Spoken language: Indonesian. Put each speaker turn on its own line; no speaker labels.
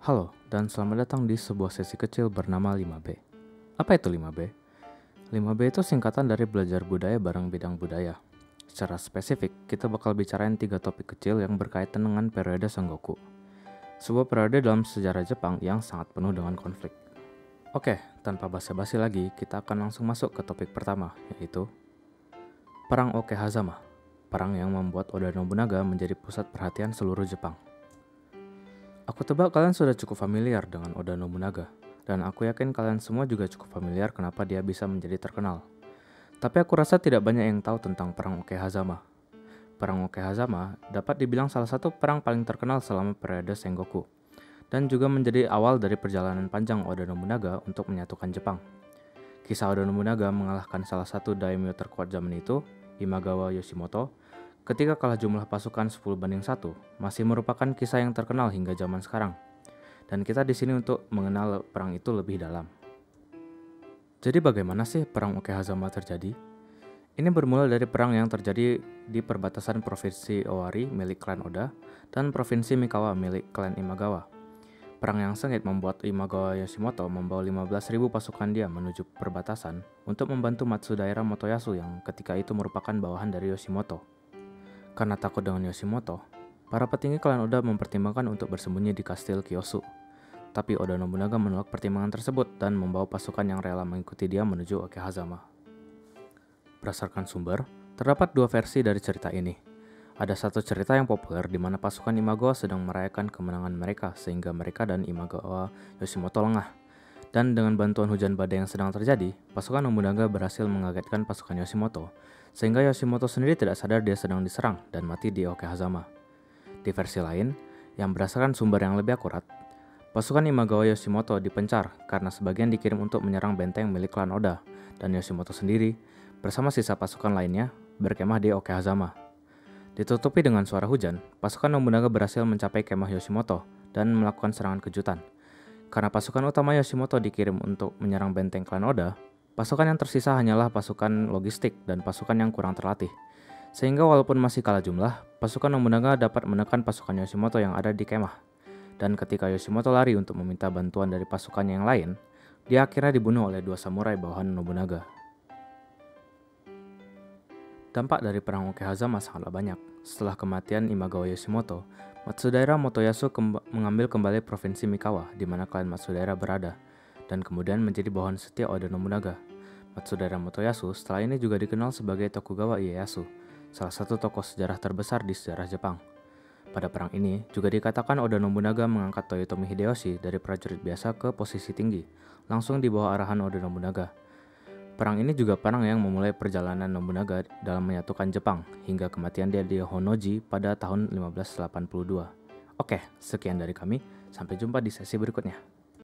Halo, dan selamat datang di sebuah sesi kecil bernama 5B. Apa itu 5B? 5B itu singkatan dari belajar budaya bareng bidang budaya. Secara spesifik, kita bakal bicarain 3 topik kecil yang berkaitan dengan periode Sengoku. Sebuah periode dalam sejarah Jepang yang sangat penuh dengan konflik. Oke, tanpa basa-basi lagi, kita akan langsung masuk ke topik pertama, yaitu Perang Okehazama. Perang yang membuat Oda Nobunaga menjadi pusat perhatian seluruh Jepang. Aku tebak kalian sudah cukup familiar dengan Oda Nobunaga, dan aku yakin kalian semua juga cukup familiar kenapa dia bisa menjadi terkenal. Tapi aku rasa tidak banyak yang tahu tentang Perang Okehazama. Perang Okehazama dapat dibilang salah satu perang paling terkenal selama periode Sengoku, dan juga menjadi awal dari perjalanan panjang Oda Nobunaga untuk menyatukan Jepang. Kisah Oda Nobunaga mengalahkan salah satu daimyo terkuat zaman itu, Imagawa Yoshimoto, ketika kalah jumlah pasukan 10-1, masih merupakan kisah yang terkenal hingga zaman sekarang. Dan kita di sini untuk mengenal perang itu lebih dalam. Jadi bagaimana sih perang Okehazama terjadi? Ini bermula dari perang yang terjadi di perbatasan provinsi Owari milik klan Oda dan provinsi Mikawa milik klan Imagawa. Perang yang sengit membuat Imagawa Yoshimoto membawa 15.000 pasukan dia menuju perbatasan untuk membantu Matsudaira Motoyasu yang ketika itu merupakan bawahan dari Yoshimoto. Karena takut dengan Yoshimoto, para petinggi klan Oda mempertimbangkan untuk bersembunyi di kastil Kiyosu. Tapi Oda Nobunaga menolak pertimbangan tersebut dan membawa pasukan yang rela mengikuti dia menuju Okehazama. Berdasarkan sumber, terdapat 2 versi dari cerita ini. Ada satu cerita yang populer di mana pasukan Imagawa sedang merayakan kemenangan mereka sehingga mereka dan Imagawa Yoshimoto lengah. Dan dengan bantuan hujan badai yang sedang terjadi, pasukan Nobunaga berhasil mengagetkan pasukan Yoshimoto, sehingga Yoshimoto sendiri tidak sadar dia sedang diserang dan mati di Okehazama. Di versi lain, yang berdasarkan sumber yang lebih akurat, pasukan Imagawa Yoshimoto dipencar karena sebagian dikirim untuk menyerang benteng milik klan Oda, dan Yoshimoto sendiri, bersama sisa pasukan lainnya, berkemah di Okehazama. Ditutupi dengan suara hujan, pasukan Nobunaga berhasil mencapai kemah Yoshimoto dan melakukan serangan kejutan. Karena pasukan utama Yoshimoto dikirim untuk menyerang benteng klan Oda, pasukan yang tersisa hanyalah pasukan logistik dan pasukan yang kurang terlatih. Sehingga walaupun masih kalah jumlah, pasukan Nobunaga dapat menekan pasukan Yoshimoto yang ada di kemah. Dan ketika Yoshimoto lari untuk meminta bantuan dari pasukan yang lain, dia akhirnya dibunuh oleh 2 samurai bawahan Nobunaga. Dampak dari perang Okehazama sangatlah banyak. Setelah kematian Imagawa Yoshimoto, Matsudaira Motoyasu mengambil kembali provinsi Mikawa di mana klan Matsudaira berada, dan kemudian menjadi bawahan setia Oda Nobunaga. Matsudaira Motoyasu setelah ini juga dikenal sebagai Tokugawa Ieyasu, salah satu tokoh sejarah terbesar di sejarah Jepang. Pada perang ini juga dikatakan Oda Nobunaga mengangkat Toyotomi Hideyoshi dari prajurit biasa ke posisi tinggi, langsung di bawah arahan Oda Nobunaga. Perang ini juga perang yang memulai perjalanan Nobunaga dalam menyatukan Jepang hingga kematian dia di Honnoji pada tahun 1582. Oke, sekian dari kami. Sampai jumpa di sesi berikutnya.